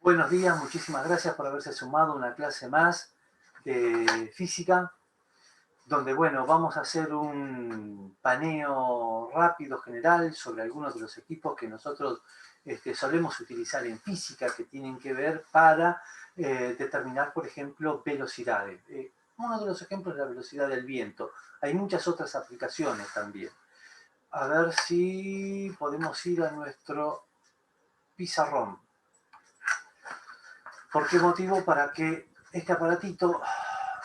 Buenos días, muchísimas gracias por haberse sumado a una clase más de física, donde, bueno, vamos a hacer un paneo rápido general sobre algunos de los equipos que nosotros solemos utilizar en física, que tienen que ver para determinar, por ejemplo, velocidades. Uno de los ejemplos es la velocidad del viento. Hay muchas otras aplicaciones también. A ver si podemos ir a nuestro pizarrón. ¿Por qué motivo? Para que este aparatito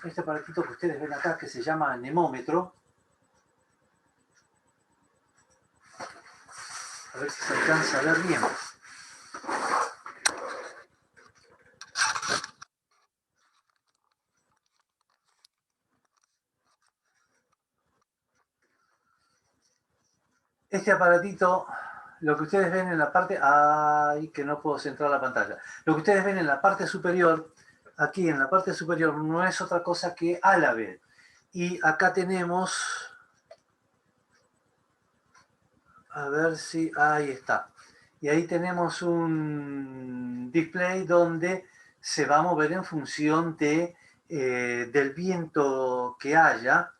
que ustedes ven acá, que se llama anemómetro, a ver si se alcanza a ver bien. Este aparatito, lo que ustedes ven en la parte... ¡Ay, que no puedo centrar la pantalla! Lo que ustedes ven en la parte superior, aquí en la parte superior, no es otra cosa que Álave. Y acá tenemos... A ver si... Ahí está. Y ahí tenemos un display donde se va a mover en función del viento que haya.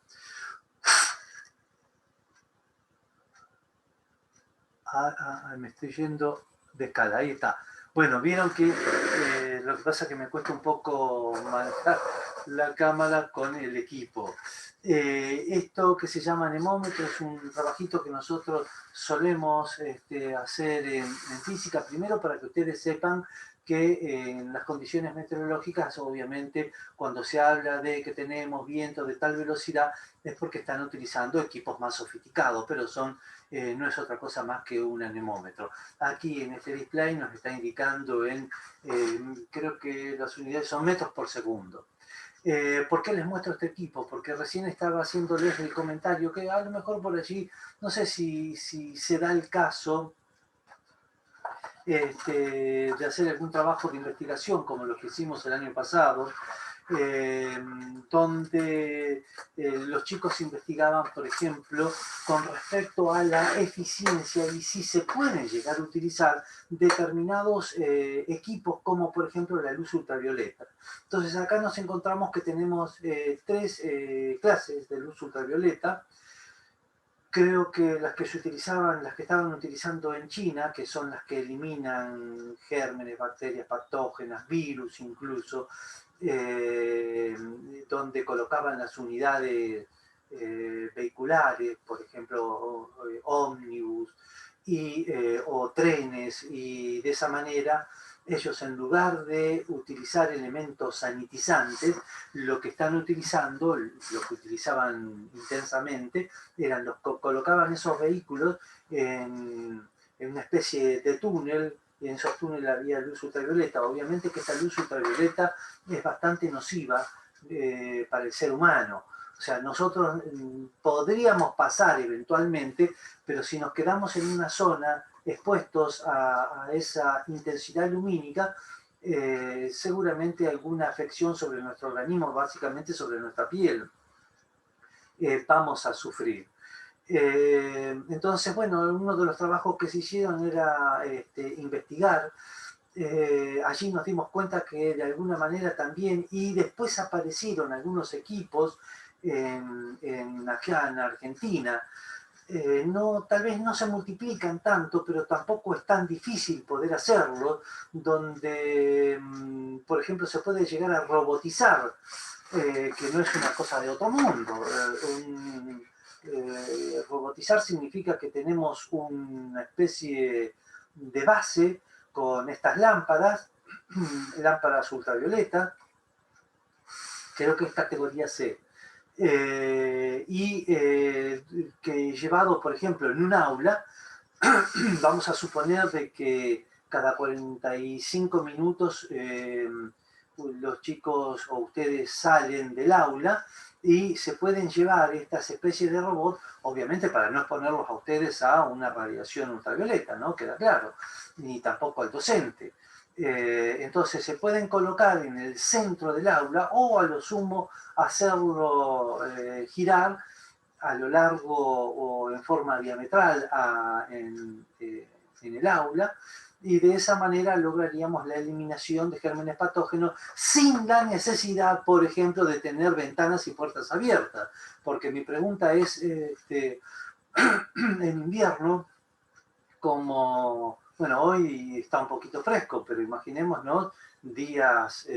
Me estoy yendo de escala, ahí está. Bueno, vieron que lo que pasa es que me cuesta un poco manejar la cámara con el equipo. Esto que se llama anemómetro es un trabajito que nosotros solemos hacer en física, primero para que ustedes sepan que en las condiciones meteorológicas, obviamente, cuando se habla de que tenemos vientos de tal velocidad, es porque están utilizando equipos más sofisticados, pero no es otra cosa más que un anemómetro. Aquí en este display nos está indicando creo que las unidades son metros por segundo. ¿Por qué les muestro este equipo? Porque recién estaba haciéndoles el comentario que a lo mejor por allí, no sé si se da el caso de hacer algún trabajo de investigación como lo que hicimos el año pasado, donde los chicos investigaban, por ejemplo, con respecto a la eficiencia y si se pueden llegar a utilizar determinados equipos como por ejemplo la luz ultravioleta. Entonces acá nos encontramos que tenemos tres clases de luz ultravioleta. Creo que las que se utilizaban, las que estaban utilizando en China, que son las que eliminan gérmenes, bacterias patógenas, virus incluso, eh, donde colocaban las unidades vehiculares, por ejemplo, ómnibus o trenes, y de esa manera ellos, en lugar de utilizar elementos sanitizantes, lo que están utilizando, lo que utilizaban intensamente, colocaban esos vehículos en una especie de túnel, y en esos túneles había luz ultravioleta. Obviamente que esta luz ultravioleta es bastante nociva para el ser humano. O sea, nosotros podríamos pasar eventualmente, pero si nos quedamos en una zona expuestos a esa intensidad lumínica, seguramente alguna afección sobre nuestro organismo, básicamente sobre nuestra piel, vamos a sufrir. Entonces, bueno, uno de los trabajos que se hicieron era investigar. Allí nos dimos cuenta que de alguna manera también, y después aparecieron algunos equipos acá en Argentina. Tal vez no se multiplican tanto, pero tampoco es tan difícil poder hacerlo, donde, por ejemplo, se puede llegar a robotizar, que no es una cosa de otro mundo. Robotizar significa que tenemos una especie de base con estas lámparas, lámparas ultravioleta, creo que es categoría C, que llevado, por ejemplo, en un aula, vamos a suponer de que cada 45 minutos los chicos o ustedes salen del aula y se pueden llevar estas especies de robots, obviamente para no exponerlos a ustedes a una radiación ultravioleta, ¿no? Queda claro, ni tampoco al docente. Entonces se pueden colocar en el centro del aula o a lo sumo hacerlo girar a lo largo o en forma diametral en el aula, y de esa manera lograríamos la eliminación de gérmenes patógenos sin la necesidad, por ejemplo, de tener ventanas y puertas abiertas. Porque mi pregunta es, en invierno, como, bueno, hoy está un poquito fresco, pero imaginémonos días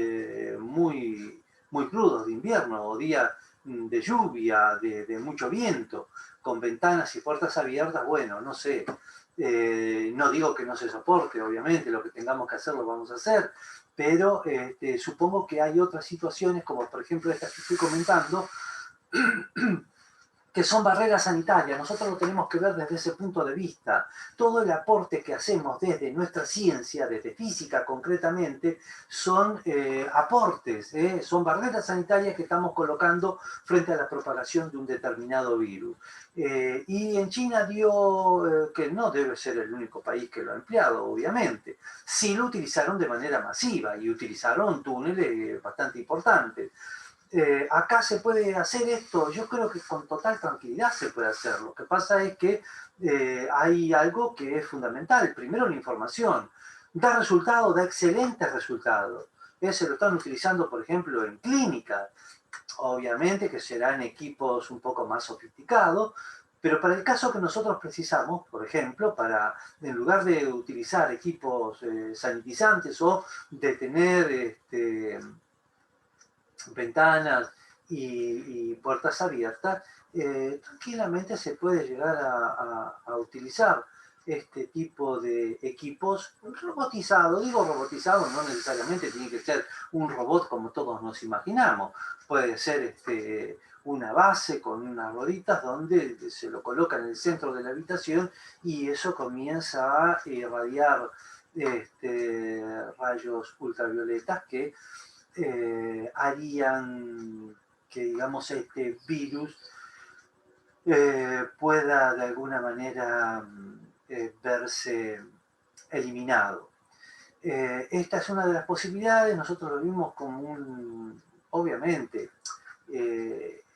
muy crudos de invierno o días de lluvia, de mucho viento, con ventanas y puertas abiertas, bueno, no sé. No digo que no se soporte, obviamente, lo que tengamos que hacer lo vamos a hacer, pero supongo que hay otras situaciones, como por ejemplo esta que estoy comentando, que son barreras sanitarias. Nosotros lo tenemos que ver desde ese punto de vista. Todo el aporte que hacemos desde nuestra ciencia, desde física concretamente, son aportes, son barreras sanitarias que estamos colocando frente a la propagación de un determinado virus. Y en China dio, que no debe ser el único país que lo ha empleado, obviamente, sí lo utilizaron de manera masiva y utilizaron túneles bastante importantes. Acá se puede hacer esto, yo creo que con total tranquilidad se puede hacer. Lo que pasa es que hay algo que es fundamental. Primero, la información. Da resultados, da excelentes resultados. Se lo están utilizando, por ejemplo, en clínicas. Obviamente que serán equipos un poco más sofisticados, pero para el caso que nosotros precisamos, por ejemplo, en lugar de utilizar equipos sanitizantes o de tener ventanas y puertas abiertas, tranquilamente se puede llegar a utilizar este tipo de equipos robotizados. Digo robotizado, no necesariamente tiene que ser un robot como todos nos imaginamos. Puede ser una base con unas rueditas donde se lo coloca en el centro de la habitación y eso comienza a irradiar rayos ultravioletas que harían que, digamos, este virus pueda de alguna manera verse eliminado. Esta es una de las posibilidades, nosotros lo vimos como obviamente,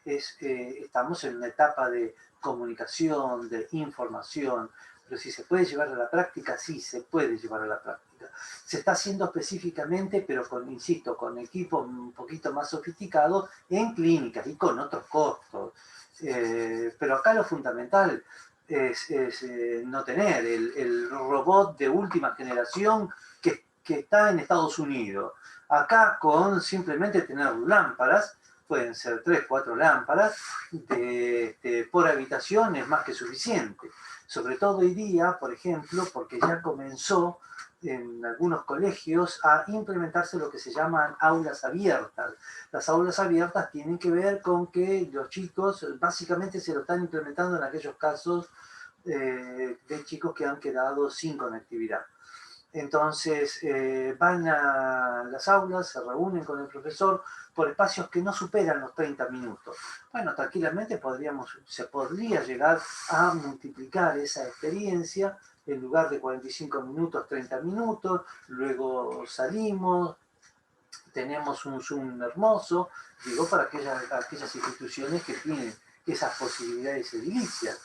estamos en una etapa de comunicación, de información, pero si se puede llevar a la práctica, sí, se puede llevar a la práctica. Se está haciendo específicamente, pero insisto, con equipos un poquito más sofisticados en clínicas y con otros costos. Pero acá lo fundamental es no tener el robot de última generación que está en Estados Unidos. Acá con simplemente tener lámparas, pueden ser 3, 4 lámparas, por habitación es más que suficiente. Sobre todo hoy día, por ejemplo, porque ya comenzó en algunos colegios a implementarse lo que se llaman aulas abiertas. Las aulas abiertas tienen que ver con que los chicos básicamente se lo están implementando en aquellos casos de chicos que han quedado sin conectividad. Entonces van a las aulas, se reúnen con el profesor por espacios que no superan los 30 minutos. Bueno, tranquilamente se podría llegar a multiplicar esa experiencia en lugar de 45 minutos, 30 minutos, luego salimos, tenemos un Zoom hermoso, digo, para aquellas instituciones que tienen esas posibilidades edilicias.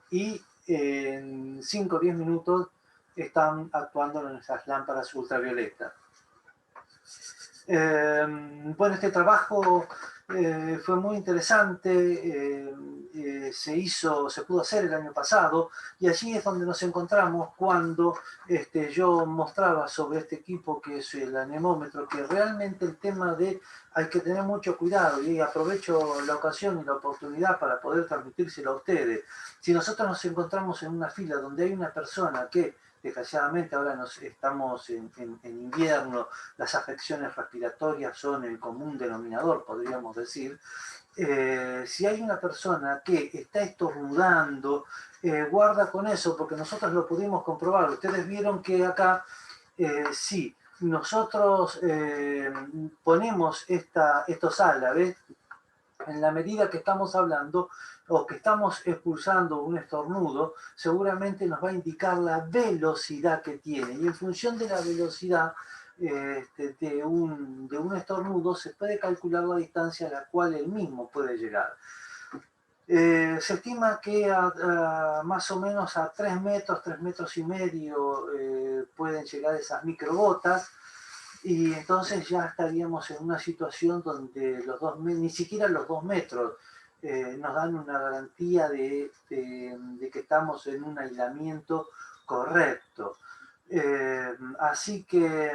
Y en 5 o 10 minutos están actuando nuestras lámparas ultravioletas. Bueno, este trabajo fue muy interesante, se pudo hacer el año pasado y allí es donde nos encontramos cuando yo mostraba sobre este equipo que es el anemómetro, que realmente el tema de hay que tener mucho cuidado y aprovecho la ocasión y la oportunidad para poder transmitírselo a ustedes. Si nosotros nos encontramos en una fila donde hay una persona que desgraciadamente ahora estamos en invierno, las afecciones respiratorias son el común denominador, podríamos decir. Si hay una persona que está estornudando, guarda con eso, porque nosotros lo pudimos comprobar. Ustedes vieron que acá, sí, nosotros ponemos estos álabes en la medida que estamos hablando o que estamos expulsando un estornudo, seguramente nos va a indicar la velocidad que tiene. Y en función de la velocidad de un estornudo, se puede calcular la distancia a la cual el mismo puede llegar. Se estima que más o menos a 3 metros y medio pueden llegar esas microgotas, y entonces ya estaríamos en una situación donde ni siquiera los 2 metros nos dan una garantía de que estamos en un aislamiento correcto. Así que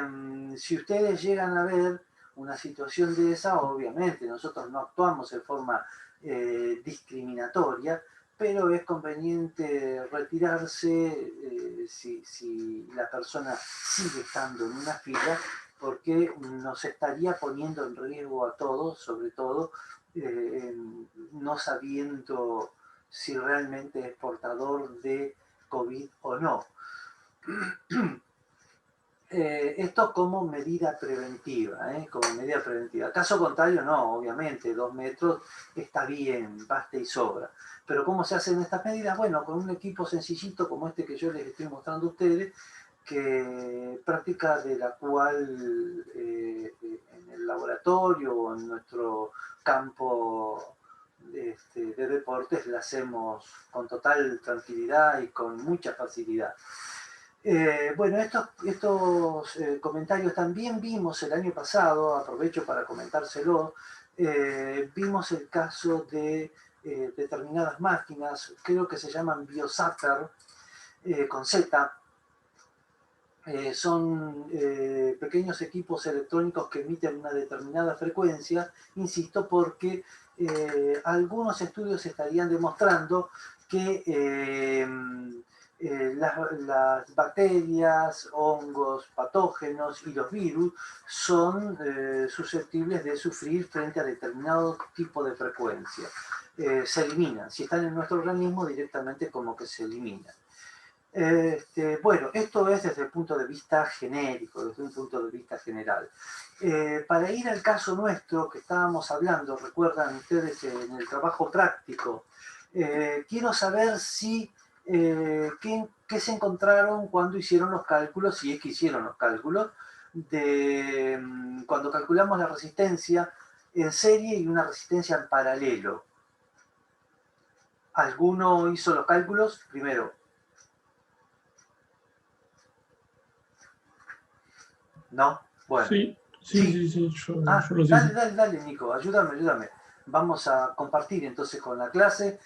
si ustedes llegan a ver una situación de esa, obviamente nosotros no actuamos de forma discriminatoria, pero es conveniente retirarse si la persona sigue estando en una fila, porque nos estaría poniendo en riesgo a todos, sobre todo no sabiendo si realmente es portador de COVID o no. Esto como medida preventiva, como medida preventiva. Caso contrario, no, obviamente, 2 metros está bien, basta y sobra. Pero ¿cómo se hacen estas medidas? Bueno, con un equipo sencillito como este que yo les estoy mostrando a ustedes, que práctica de la cual en el laboratorio o en nuestro campo de deportes la hacemos con total tranquilidad y con mucha facilidad. Bueno, estos comentarios también vimos el año pasado, aprovecho para comentárselo, vimos el caso de determinadas máquinas, creo que se llaman BioZapper, con Z. Son pequeños equipos electrónicos que emiten una determinada frecuencia, insisto, porque algunos estudios estarían demostrando que las bacterias, hongos, patógenos y los virus son susceptibles de sufrir frente a determinado tipo de frecuencia. Se eliminan, si están en nuestro organismo directamente como que se eliminan. Bueno, esto es desde el punto de vista genérico, desde un punto de vista general. Para ir al caso nuestro que estábamos hablando, recuerdan ustedes en el trabajo práctico, quiero saber si qué se encontraron cuando hicieron los cálculos, si es que hicieron los cálculos, de cuando calculamos la resistencia en serie y una resistencia en paralelo. ¿Alguno hizo los cálculos? Primero. ¿No? Bueno. Sí. Yo los dale, hice. dale, Nico, ayúdame. Vamos a compartir entonces con la clase.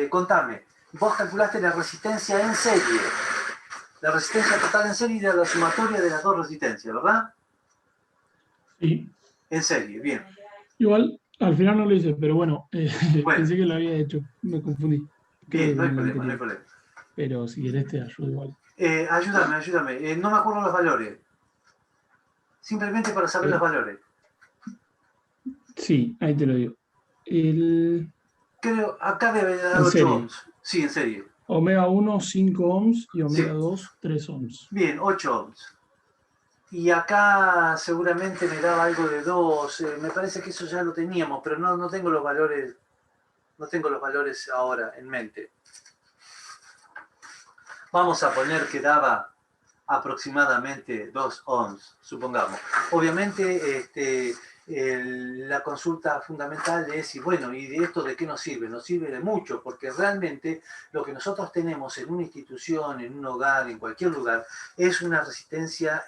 Contame, vos calculaste la resistencia en serie, la resistencia total en serie y la sumatoria de las dos resistencias, ¿verdad? Sí. En serie, bien. Igual, al final no lo hice, pero bueno, Bueno, pensé que lo había hecho. Me confundí. Creo bien, que no hay con el problema, no hay anterior. problema. Pero si querés te ayudo igual. Ayúdame. No me acuerdo los valores. Simplemente para saber los Eh, valores. sí, ahí te lo digo. El, Creo, acá debe dar en 8 serie. ohms. Sí, en serie. Omega 1, 5 ohms y Sí. omega 2, 3 ohms. Bien, 8 ohms. Y acá seguramente me daba algo de 2, me parece que eso ya lo teníamos, pero no tengo los valores, no tengo los valores ahora en mente. Vamos a poner que daba aproximadamente 2 ohms, supongamos. Obviamente la consulta fundamental es, y bueno, ¿y de esto de qué nos sirve? Nos sirve de mucho, porque realmente lo que nosotros tenemos en una institución, en un hogar, en cualquier lugar, es una resistencia,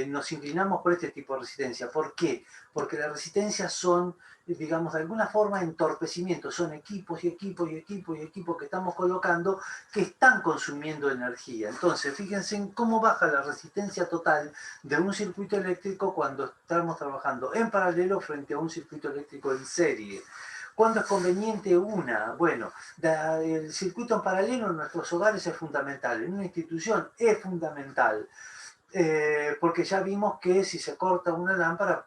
nos inclinamos por este tipo de resistencia. ¿Por qué? Porque las resistencias son, digamos, de alguna forma entorpecimiento, son equipos que estamos colocando que están consumiendo energía. Entonces, fíjense en cómo baja la resistencia total de un circuito eléctrico cuando estamos trabajando en paralelo frente a un circuito eléctrico en serie. ¿Cuándo es conveniente una? Bueno, el circuito en paralelo en nuestros hogares es fundamental, en una institución es fundamental, porque ya vimos que si se corta una lámpara,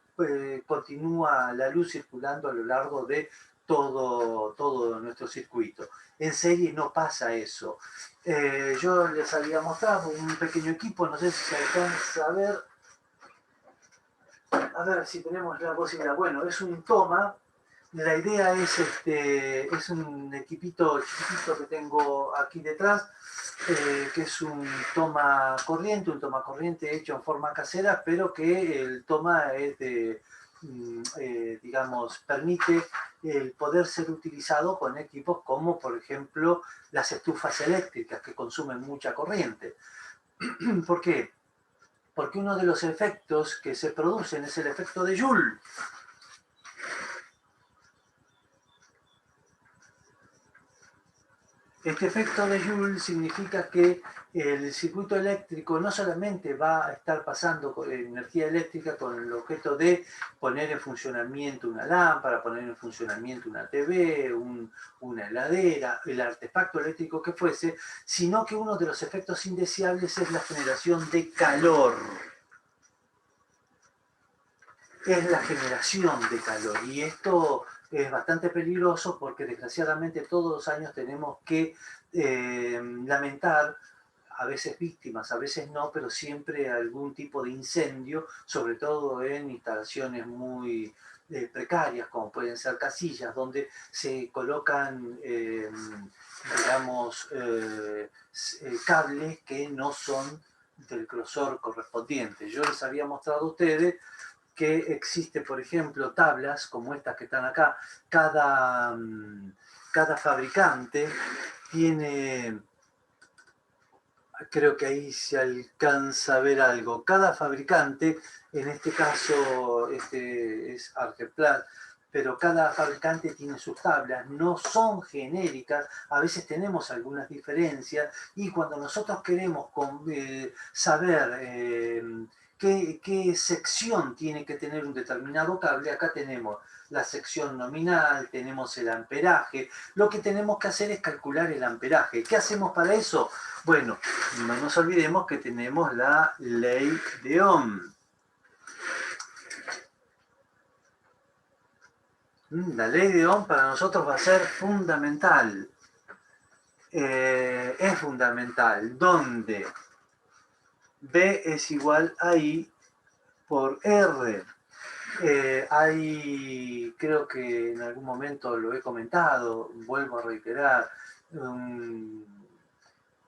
continúa la luz circulando a lo largo de todo nuestro circuito. En serie no pasa eso. Yo les había mostrado un pequeño equipo, no sé si se alcanza a ver si tenemos la posibilidad. Bueno, es un toma. La idea es un equipito chiquitito que tengo aquí detrás, que es un toma corriente hecho en forma casera, pero que el toma es digamos, permite el poder ser utilizado con equipos como, por ejemplo, las estufas eléctricas que consumen mucha corriente. ¿Por qué? Porque uno de los efectos que se producen es el efecto de Joule. Este efecto de Joule significa que el circuito eléctrico no solamente va a estar pasando energía eléctrica con el objeto de poner en funcionamiento una lámpara, poner en funcionamiento una TV, una heladera, el artefacto eléctrico que fuese, sino que uno de los efectos indeseables es la generación de calor. Es la generación de calor, y esto es bastante peligroso porque desgraciadamente todos los años tenemos que lamentar, a veces víctimas, a veces no, pero siempre algún tipo de incendio, sobre todo en instalaciones muy precarias, como pueden ser casillas, donde se colocan, digamos, cables que no son del grosor correspondiente. Yo les había mostrado a ustedes que existe, por ejemplo, tablas como estas que están acá. Cada fabricante tiene, creo que ahí se alcanza a ver algo. Cada fabricante, en este caso este es Argeplat, pero cada fabricante tiene sus tablas, no son genéricas, a veces tenemos algunas diferencias, y cuando nosotros queremos saber qué sección tiene que tener un determinado cable, acá tenemos la sección nominal, tenemos el amperaje. Lo que tenemos que hacer es calcular el amperaje. ¿Qué hacemos para eso? Bueno, no nos olvidemos que tenemos la ley de Ohm. La ley de Ohm para nosotros va a ser fundamental. Es fundamental, donde B es igual a I por R. Creo que en algún momento lo he comentado, vuelvo a reiterar,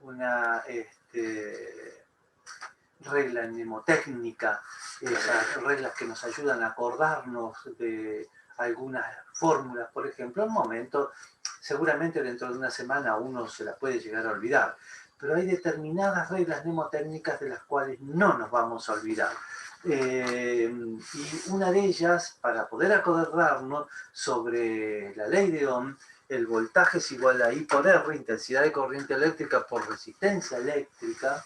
una regla mnemotécnica, esas reglas que nos ayudan a acordarnos de algunas fórmulas, por ejemplo, en un momento, seguramente dentro de una semana uno se las puede llegar a olvidar, pero hay determinadas reglas mnemotécnicas de las cuales no nos vamos a olvidar. Y una de ellas, para poder acordarnos sobre la ley de Ohm, el voltaje es igual a I por R, intensidad de corriente eléctrica por resistencia eléctrica.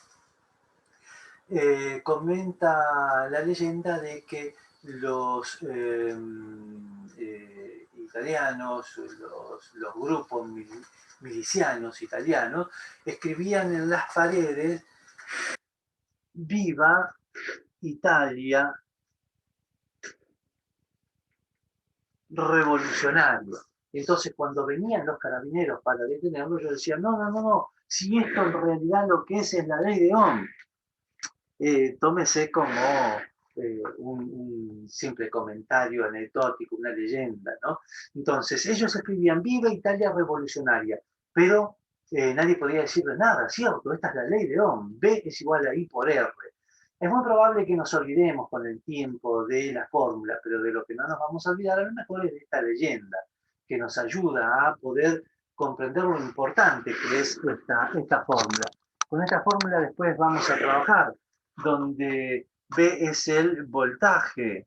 Comenta la leyenda de que los italianos, los grupos milicianos italianos, escribían en las paredes: "Viva Italia revolucionario". Entonces, cuando venían los carabineros para detenerlo, yo decía: no, si esto en realidad lo que es la ley de Ohm. Tómese como un simple comentario anecdótico, una leyenda, ¿no? Entonces, ellos escribían: "Viva Italia revolucionaria", pero nadie podía decirle nada, ¿cierto? Esta es la ley de Ohm, B es igual a I por R. Es muy probable que nos olvidemos con el tiempo de la fórmula, pero de lo que no nos vamos a olvidar a lo mejor es de esta leyenda, que nos ayuda a poder comprender lo importante que es esta fórmula. Con esta fórmula después vamos a trabajar, donde B es el voltaje,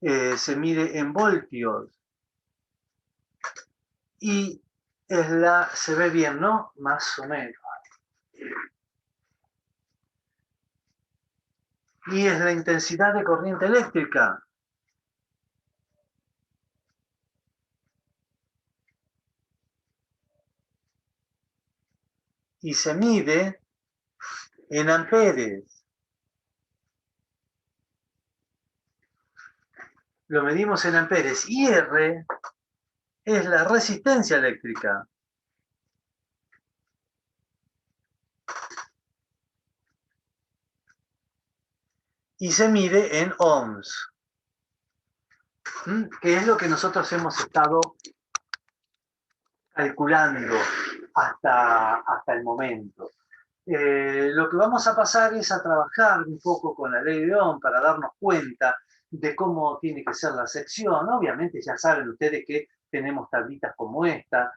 se mide en voltios, y se ve bien, ¿no? Más o menos. Y es la intensidad de corriente eléctrica. Y se mide en amperes. Lo medimos en amperes. Y R es la resistencia eléctrica. Y se mide en ohms, que es lo que nosotros hemos estado calculando hasta el momento. Lo que vamos a pasar es a trabajar un poco con la ley de Ohm para darnos cuenta de cómo tiene que ser la sección. Obviamente ya saben ustedes que tenemos tablitas como esta,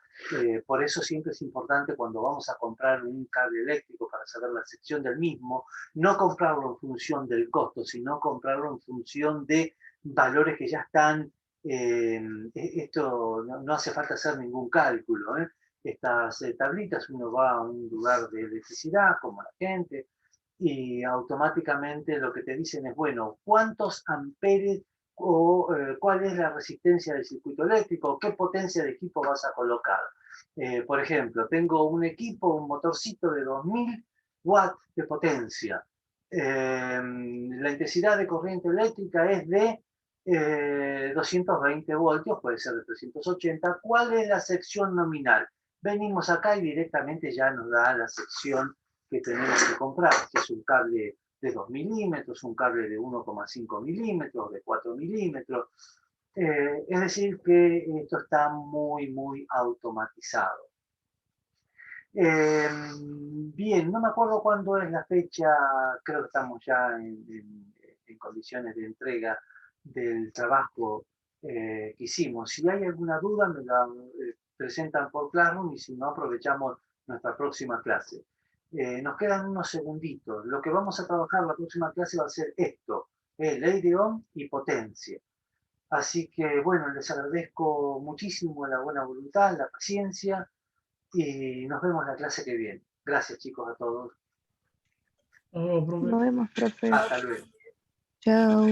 por eso siempre es importante cuando vamos a comprar un cable eléctrico para saber la sección del mismo, no comprarlo en función del costo, sino comprarlo en función de valores que ya están, esto no hace falta hacer ningún cálculo, ¿eh? Estas tablitas, uno va a un lugar de electricidad, como la gente, y automáticamente lo que te dicen es, bueno, ¿cuántos amperes o cuál es la resistencia del circuito eléctrico? ¿Qué potencia de equipo vas a colocar? Por ejemplo, tengo un equipo, un motorcito de 2000 watts de potencia. La intensidad de corriente eléctrica es de 220 voltios, puede ser de 380. ¿Cuál es la sección nominal? Venimos acá y directamente ya nos da la sección que tenemos que comprar, que es un cable de 2 milímetros, un cable de 1,5 milímetros, de 4 milímetros. Es decir, que esto está muy, muy automatizado. Bien, no me acuerdo cuándo es la fecha, creo que estamos ya en condiciones de entrega del trabajo que hicimos. Si hay alguna duda, me la presentan por Classroom y si no, aprovechamos nuestra próxima clase. Nos quedan unos segunditos. Lo que vamos a trabajar la próxima clase va a ser esto, ley de Ohm y potencia. Así que, bueno, les agradezco muchísimo la buena voluntad, la paciencia y nos vemos la clase que viene. Gracias, chicos, a todos. Oh, profe. Nos vemos, profe. Hasta luego. Chao.